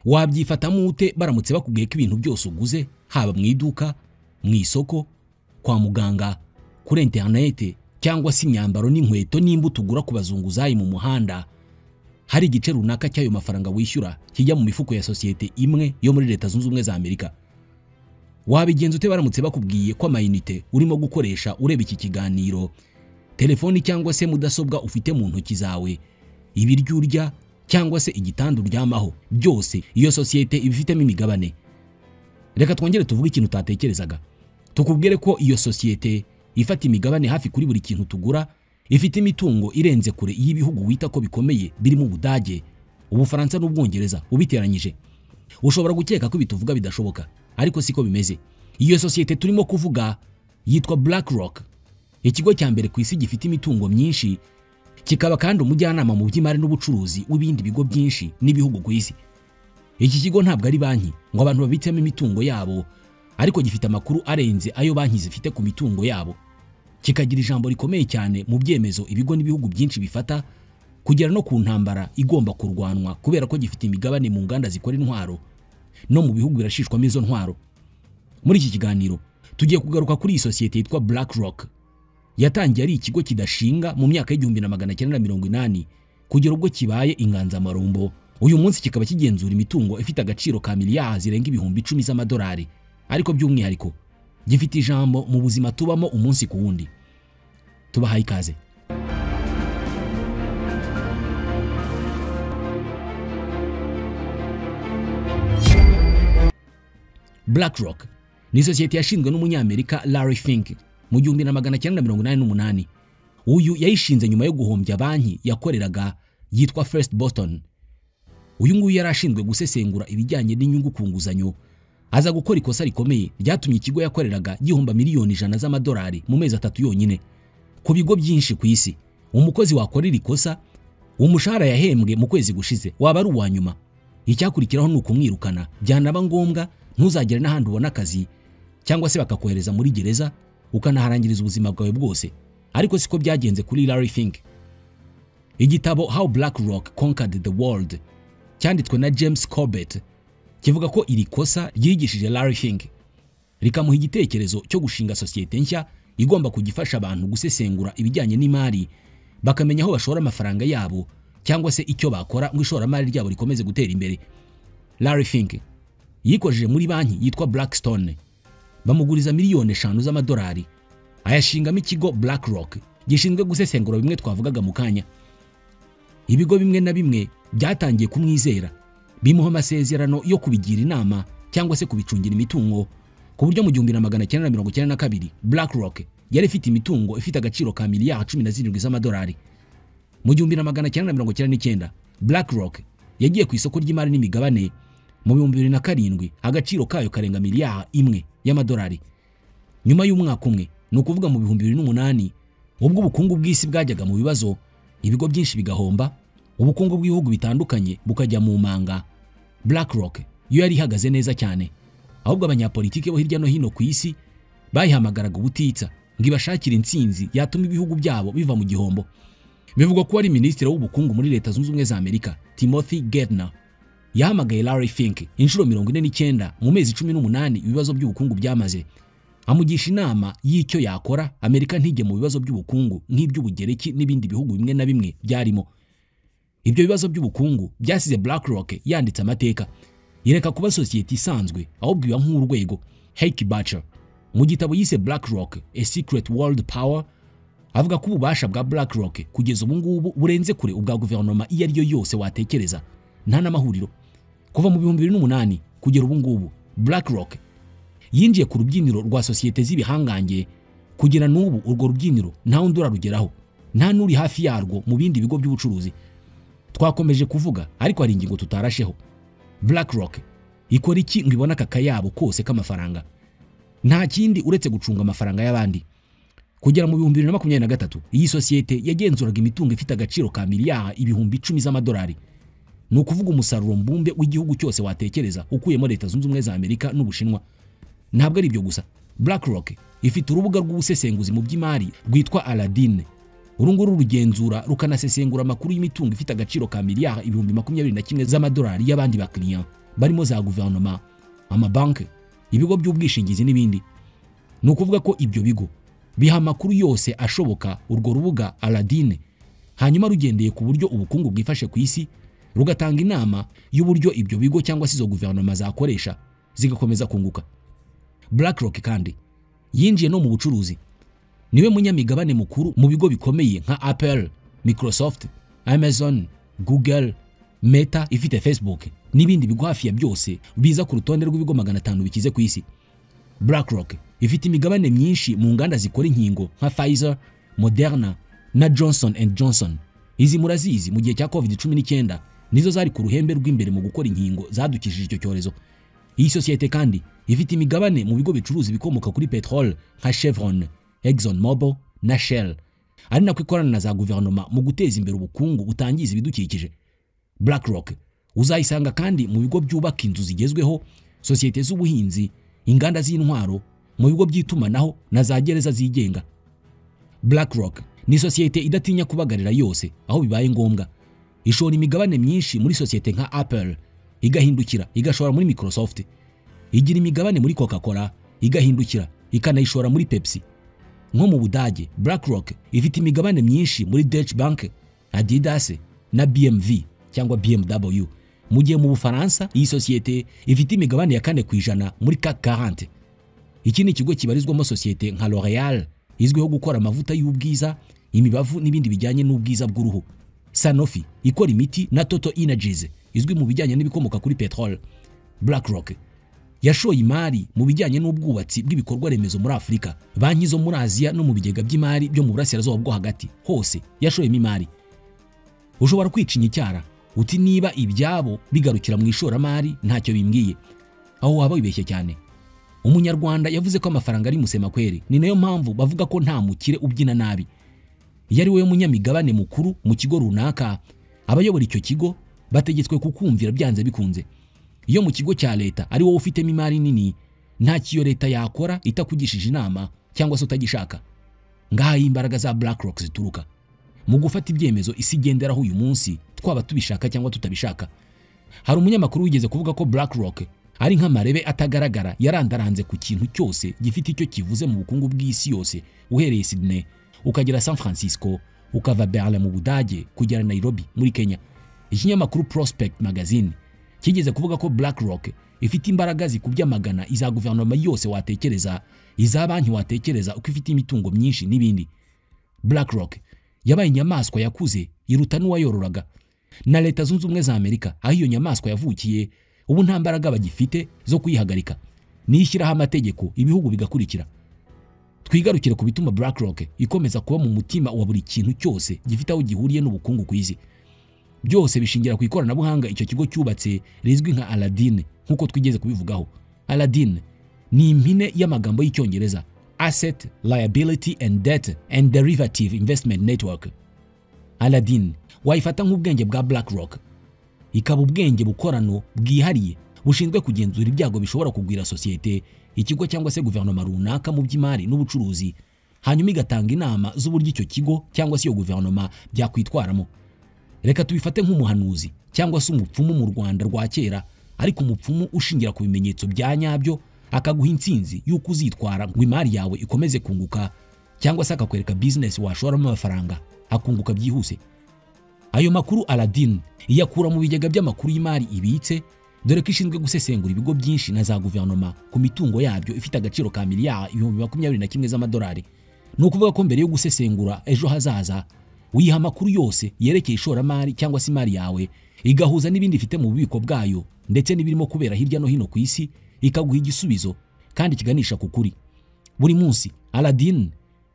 Wabyifatamo ute baramutse bakubwiye ko ibintu byose uguze, haba mu iduka, mu isoko, kwa muganga, kuri internet, cyangwa se imyambaro n'inkweto n'imbuto ugura ku bazunguzayi mu muhanda, hari igice runaka cy'ayo mafaranga wishyura kijya mu mifuko ya sosiyete imwe yo muri Leta Zunze Ubumwe za Amerika? Wabigenza ute baramutse bakubwiye ko amayinite urimo gukoresha ureba iki kiganiro, telefoni cyangwa se mudasobwa ufite mu ntoki zawe, ibiryo urya cyangwa se igitanda uryamaho, byose iyo sosiyete ibifitemo imigabane? Reka twongere tuvuge ikintu utatekerezaga. Tukubwire ko iyo sosiyete ifata imigabane hafi kuri buri kintu tugura, ifite imitungo irenze kure y'ibihugu wita ko bikomeye birimo Ubudage, Ubufaransa n'Ubwongereza ubiteranyije. Ushobora gukeka ko bituvuga bidashoboka, ariko siko bimeze. Iyo sosiyete turimo kuvuga yitwa BlackRock, ikigo cya mbere ku isi gifite imitungo myinshi, kikaba kandi umujyanama mu by'imari n'ubucuruzi w'ibindi bigo byinshi n'ibihugu ku isi. Iki kigo ntabwo ari banki ngo abantu babitsemo imitungo yabo, ariko gifite amakuru arenze ayo banki zifite ku mitungo yabo. Kikagira ijambo rikomeye cyane mu byemezo ibigo n'ibihugu byinshi bifata, kugera no ku ntambara igomba kurwanwa, kubera ko gifite imigabane mu nganda zikora intwaro no mu bihugu birashishwamo izo ntwaro. Muri iki kiganiro tugiye kugaruka kuri iyi sosiyete yitwa BlackRock. Yatangiye ari ikigo kidashinga mu myaka y'1980 kugera ubwo kibaye inganzamarumbo. Uyu munsi kikaba kigenzura imitungo ifite agaciro ka miliyari zirenga ibihumbi 10 z'amadolari, ariko by'umwihariko gifite ijambo mu buzima tubamo umunsi ku wundi. Tubahaye ikaze. BlackRock ni sosiyete yashinzwe n'umunyamerika Larry Fink mu 1988. Uyu yayishinze nyuma yo guhombya banki yakoreraga yitwa First Boston. Uyu nguyu yarashinzwe gusesengura ibijyanye n'inyungu ku nguzanyo, aza gukora ikosa rikomeye ryatumye ikigo yakoreraga gihomba miliyoni 100 z'amadolari mu mezi 3 yonyine. Ku bigo byinshi ku isi, umukozi wakorera ikosa, umushahara yahembwe mu kwezi gushize waba ari uwa nyuma. Icyakurikiraho ni ukumwirukana, byanaba ngombwa ntuzagere n'ahandi ubona akazi, cyangwa se bakakohereza muri gereza ukanaharangiriza ubuzima bwawe bwose. Ariko siko byagenze kuri Larry Fink. Igitabo How BlackRock Conquered the World cyanditswe na James Corbett kivuga ko iri kosa ryigishije Larry Fink, rikamuha igitekerezo cyo gushinga sosiyete nshya igomba kugifasha abantu gusesengura ibijyanye n'imari, bakamenya aho bashora amafaranga yabo cyangwa se icyo bakora ngo ishoramari ryabo rikomeze gutera imbere. Larry Fink yikojeje muri banki yitwa Blackstone, bamuguriza miliyoni 5 z'amadolari, ayashingamo ikigo BlackRock gishinzwe gusesengura bimwe twavugaga mu kanya. Ibigo bimwe na bimwe byatangiye kumwizera, bimuha amasezerano yo kubigira inama cyangwa se kubicungira imitungo, ku buryo mu 1992 BlackRock yari ifite imitungo ifite agaciro ka miliyari 17 z'amadolari. Mu 1999 BlackRock yagiye ku isoko ry'imari n'imigabane. Mu 2007 agaciro kayo karenga miliyari 1 y'amadolari. Nyuma y'umwaka umwe, ni ukuvuga mu 2008, ubwo ubukungu bw'isi bwajyaga mu bibazo, ibigo byinshi bigahomba, ubukungu bw'ibihugu bitandukanye bukajya mu manga, BlackRock yo yari ihagaze neza cyane. Ahubwo abanyapolitike bo hirya no hino ku isi bayihamagaraga ubutitsa ngo ibashakire intsinzi yatuma ibihugu byabo biva mu gihombo. Bivugwa ko ari minisitiri w'ubukungu muri Leta Zunze Ubumwe za Amerika, Timothy Geithner, yahamagaye Larry Fink inshuro 49 mu mezi 18 ibibazo by'ubukungu byamaze, amugisha inama y'icyo yakora Amerika ntige mu bibazo by'ubukungu nk'iby'Ubugereki n'ibindi bihugu bimwe na bimwe byarimo. Ibyo bibazo by'ubukungu byasize BlackRock yanditse amateka, ireka kuba sosiyete isanzwe ahubwo iba nk'urwego. Heike Bacher mu gitabo yise BlackRock A Secret World Power avuga ko ububasha bwa BlackRock kugeza ubu ngubu burenze kure ubwa guverinoma iyo ari yo yose watekereza, nta n'amahuriro. Kuva mu 2008 kugera ubu ngubu BlackRock yinjiye ku rubyiniro rwa sosiyete z'ibihangange, kugera n'ubu urwo rubyiniro nta wundi urarugeraho, nta nuri hafi yarwo mu bindi bigo by'ubucuruzi. Twakomeje kuvuga, ariko hari ingingo tutarasheho. BlackRock ikora iki ngo ibona aka kayabo kose k'amafaranga? Nta kindi uretse gucunga amafaranga y'abandi. Kugera mu 2023 iyi sosiyete yagenzuraga imitungo ifite agaciro ka miliyari 10 z'amadolari. Ni ukuvuga umusaruro mbumbe w'igihugu cyose watekereza ukuyemo Leta Zunze Ubumwe za Amerika n'Ubushinwa. Ntabwo ari ibyo gusa, BlackRock ifite urubuga rw'ubusesenguzi mu by'imari rwitwa Aladdin. Urunguru rugenzura rukanasesengura amakuru y'imitungo ifite agaciro ka miliyari 21 z'amadolari y'abandi bakiriya barimo za guverinoma, amabanki, ibigo by'ubwishingizi n'ibindi. Ni ukuvuga ko ibyo bigo biha amakuru yose ashoboka urwo rubuga Aladdin, hanyuma rugendeye ku buryo ubukungu bwifashe ku isi, rugatanga inama y'uburyo ibyo bigo cyangwa se izo guverinoma zakoresha zigakomeza kunguka. BlackRock kandi yinjiye no mu bucuruzi. Niwe munyamigabane mukuru mu bigo bikomeye nka Apple, Microsoft, Amazon, Google, Meta ifite Facebook n'ibindi bigo hafi ya byose biza ku rutonde rw'ibigo 500 bikize ku isi. BlackRock ifite imigabane myinshi mu nganda zikora inkingo nka Pfizer, Moderna na Johnson & Johnson. Izi murazizi mu gihe cya COVID-19 nizo zari ku ruhembe rw'imbere mu gukora inkingo zadukishije icyo cyorezo. Iyi sosiyete kandi ifite imigabane mu bigo bicuruza bikomoka kuri petrol nka Chevron, Exxon Mobil na Shell, ari nako ikorana na za guverinoma mu guteza imbere ubukungu butangiza ibidukikije. BlackRock uzayisanga kandi mu bigo byubaka inzu zigezweho, sosiyete z'ubuhinzi, inganda z'intwaro, mu bigo by'itumanaho na za gereza zigenga. BlackRock ni sosiyete idatinya kubagarira yose aho bibaye ngombwa. Ishora imigabane myinshi muri sosiyete nka Apple, igahindukira igashora muri Microsoft. Igira imigabane muri Coca-Cola, igahindukira ikanayishora muri Pepsi. Nko mu Budage, BlackRock ifite imigabane myinshi muri Deutsche Bank, Adidas na BMW cyangwa BMW. Mu gihe mu Bufaransa iyi sosiyete ifite imigabane ya 4% muri CAC 40. Iki ni ikigo kibarizwamo sosiyete nka L'Oréal izwiho gukora amavuta y'ubwiza, imibavu n'ibindi bijyanye n'ubwiza bw'uruhu. Sanofi ikora imiti na Total Energies izwi mu bijyanye n'ibikomoka kuri petrol. BlackRock yashoye imari mu bijyanye n'ubwubatsi bw'ibikorwa remezo muri Afrika, banki zo muri Aziya no mu bigega by'imari byo mu burasirazuba bwo hagati, hose yashoyemo imari. Ushobora kwicinya icyara uti niba ibyabo bigarukira mu ishoramari ntacyo bimbwiye, aho waba wibeshye cyane. Umunyarwanda yavuze ko amafaranga ari musema kweri, ni nayo mpamvu bavuga ko nta mukire ubyina nabi. Yari we munyamigabane mukuru mu kigo runaka, abayobora icyo kigo bategetswe kukumvira byanze bikunze. Iyo mu kigo cya leta ari wowe ufitemo imari nini, nta kiyo leta yakora itakugishije inama cyangwa se utagishaka. Ngaha imbaraga za BlackRock zituruka mu gufata ibyemezo isi igenderaho uyu munsi, twaba tubishaka cyangwa tutabishaka. Hari umunyamakuru wigeze kuvuga ko BlackRock ari nk'amarebe atagaragara yarandaranze ku kintu cyose gifite icyo kivuze mu bukungu bw'isi yose, uhereye Sydney ukagera San Francisco, ukava Berlin mu Budage kugera Nairobi muri Kenya. Ikinyamakuru Prospect Magazine kigeze kuvuga ko BlackRock ifite imbaraga zikubye amagana iza guverinoma yose watekereza, iza banki watekereza, uko ifite imitungo myinshi n'ibindi. BlackRock yabaye inyamaswa yakuze iruta n'uwayororaga, na Leta Zunze Ubumwe za Amerika aho iyo nyamaswa yavukiye ubu nta mbaraga bagifite zo kuyihagarika. Nishyiraho amategeko ibihugu bigakurikira. Twigarukire ku bituma BlackRock ikomeza kuba mu mutima wa buri kintu cyose gifite aho gihuriye n'ubukungu ku isi. Byose bishingira ku ikoranabuhanga icyo kigo cyubatse rizwi nka Aladdin, nkuko twigeze kubivugaho. Aladdin ni impine y'amagambo y'Icyongereza Asset, Liability and Debt and Derivative Investment Network. Aladdin wayifata nk'ubwenge bwa BlackRock, ikaba ubwenge bukorano bwihariye bushinzwe kugenzura ibyago bishobora kugwira sosiyete, ikigo cyangwa se guverinoma runaka mu by'imari n'ubucuruzi, hanyuma igatanga inama z'uburyo icyo kigo cyangwa se iyo guverinoma byakwitwaramo. Reka tubifate nk'umuhanuzi cyangwa se umupfumu mu Rwanda rwa kera, ariko umupfumu ushingira ku bimenyetso bya nyabyo, akaguha intsinzi y'uko uzitwara ngo imari yawe ikomeze kunguka, cyangwa se akakwereka business washoramo amafaranga akunguka byihuse. Ayo makuru Aladdin iyakura mu bigega by'amakuru y'imari ibitse, dore ko ishinzwe gusesengura ibigo byinshi na za guverinoma ku mitungo yabyo ifite agaciro ka miliyari 21 z'amadolari. Ni ukuvuga ko mbere yo gusesengura ejo hazaza, uyiha amakuru yose yerekeye ishoramari cyangwa se imari yawe, igahuza n'ibindi ifite mu bubiko bwayo ndetse n'ibirimo kubera hirya no hino ku isi, ikaguha igisubizo kandi kiganisha ku kuri. Buri munsi Aladdin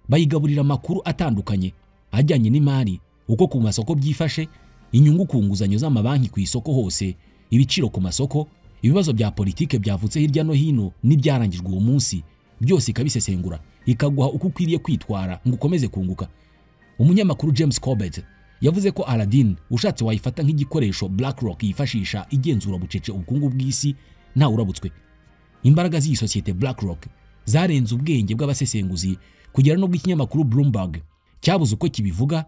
bayigaburira amakuru atandukanye ajyanye n'imari, uko ku masoko byifashe, inyungu ku nguzanyo z'amabanki ku isoko hose, ibiciro ku masoko, ibibazo bya politike byavutse hirya no hino n'ibyarangijwe uwo munsi, byose ikabisesengura ikaguha uko ukwiriye kwitwara ngo ukomeze kunguka. Umunyamakuru James Corbett yavuze ko Aladdin ushatse wayifata nk'igikoresho BlackRock yifashisha igenzura bucece ubukungu bw'isi nta urabutswe. Imbaraga z'iyi sosiyete BlackRock zarenze ubwenge bw'abasesenguzi kugera no bw'ikinyamakuru Bloomberg cyabuze uko kibivuga,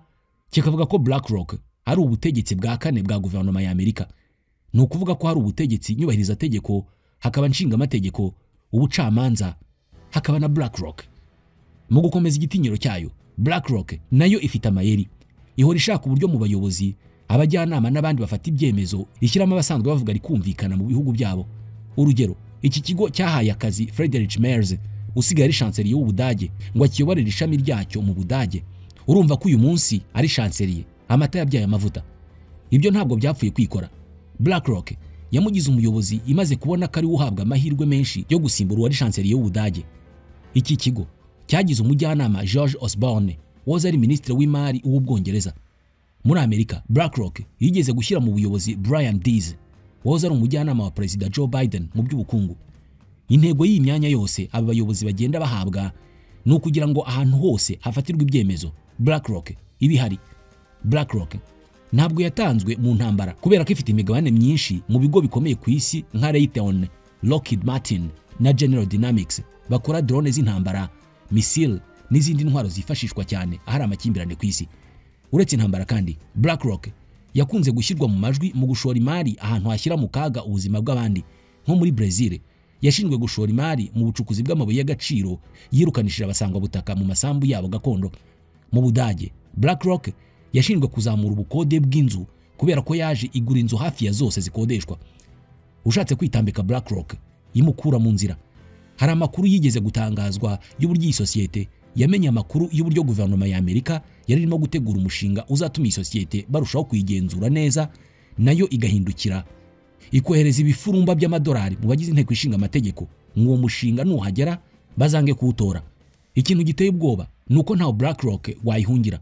kikavuga ko BlackRock ari ubutegetsi bwa kane bwa guverinoma ya Amerika. ni ukuvuga ko hari ubutegetsi nyubahiriza tegeko, hakaba nshinga amategeko, ubucamanza, hakaba na BlackRock. Mu gukomeza igitinyiro cyayo, BlackRock nayo ifite amayeri. Ihora ishaka uburyo mu bayobozi, abajyanama n'abandi bafata ibyemezo rishyiramo abasanzwe bavuga rikumvikana mu bihugu byabo. Urugero, iki kigo cyahaye akazi Friedrich Merz usigaye ari chancelier w'Ubudage ngo akiyoborere ishami ryacyo mu Budage. Urumva ko uyu munsi ari chancelier, amata yabyaye amavuta. Ibyo ntabwo byapfuye kwikora. BlackRock yamugize umuyobozi imaze kubona ko ari uhabwa amahirwe menshi yo gusimbura uwari chancelier w'Ubudage. Iki kigo cyagize umujyanama George Osborne woza ari ministre w'imari w'Ubwongereza. Muri Amerika, BlackRock yigeze gushyira mu buyobozi Brian Dees woza ari umujyanama wa President Joe Biden mu by'ubukungu. Intego y'iyi myanya yose aba bayobozi bagenda bahabwa ni ukugira ngo ahantu hose hafatirwe ibyemezo BlackRock ibihari. BlackRock ntabwo yatanzwe mu ntambara kubera ko ifite imigabane myinshi mu bigo bikomeye ku isi nka Raytheon, Lockheed Martin na General Dynamics bakora drone z'intambara, missile n'izindi ntwaro zifashishwa cyane ahari amakimbirane ku isi. Uretse intambara kandi, BlackRock yakunze gushyirwa mu majwi mu gushora imari ahantu hashyira mu kaga ubuzima bw'abandi, nko muri Brazil yashinzwe gushora imari mu bucukuzi bw'amabuye y'agaciro yirukanishije abasangwa butaka mu masambu yabo gakondo. Mu Budage, BlackRock yashinzwe kuzamura ubukode bw'inzu kubera ko yaje igura inzu hafi ya zose zikodeshwa. Ushatse kwitambika BlackRock imukura mu nzira. Hari amakuru yigeze gutangazwa y'uburyo iyi sosiyete yamenye amakuru y'uburyo guverinoma ya Amerika yari irimo gutegura umushinga uzatuma iyi sosiyete barushaho kuyigenzura neza, nayo igahindukira ikohereza ibifurumba by'amadolari mu bagize inteko ishinga amategeko ngo mushinga nuhagera bazange kuwutora. Ikintu giteye ubwoba nuko ntawo BlackRock wayihungira.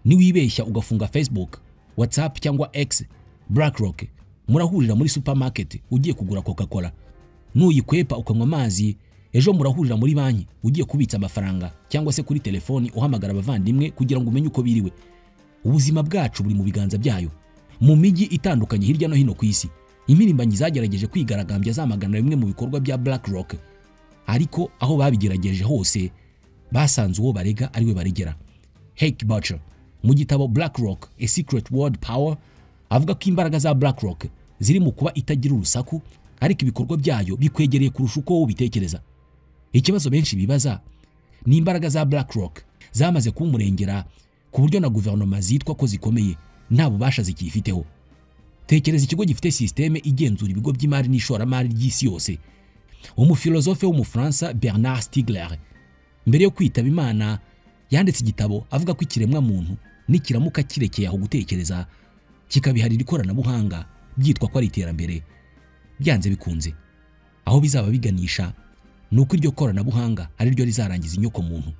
Ni wibeshya ugafunga Facebook, WhatsApp cyangwa X, BlackRock murahurira muri supermarket ugiye kugura Coca-Cola. Nuyikwepa ukanywa amazi, ejo murahurira muri banki ugiye kubitsa amafaranga cyangwa se kuri telefoni uhamagara abavandimwe kugira ngo umenye uko biriwe. Ubuzima bwacu buri mu biganza byayo. Mu miji itandukanye hirya no hino ku isi, impirimbanyi zagerageje kwigaragambya zamagana bimwe mu bikorwa bya BlackRock, ariko aho babigerageje hose basanze uwo barega ariwe baregera. Heike Butcher mu gitabo BlackRock A Secret World Power avuga ko imbaraga za BlackRock ziri mu kuba itagira urusaku, ariko ibikorwa byayo bikwegereye kurusha uko ubitekereza. Ikibazo benshi bibaza ni imbaraga za BlackRock zamaze kumurengera ku buryo na guverinoma zitwa ko zikomeye nta bubasha zikifiteho. Tekereza ikigo gifite systeme igenzura ibigo by'imari n'ishoramari ry'isi yose. Umufilozofe w'Umufaransa Bernard Stiegler mbere yo kwitaba Imana yanditse igitabo avuga ko ikiremwa muntu nikiramuka kirekeye aho gutekereza kikabiharira ikoranabuhanga byitwa ko ari iterambere, byanze bikunze aho bizaba biganisha nuko iryo koranabuhanga ari ryo rizarangiza inyoko muntu.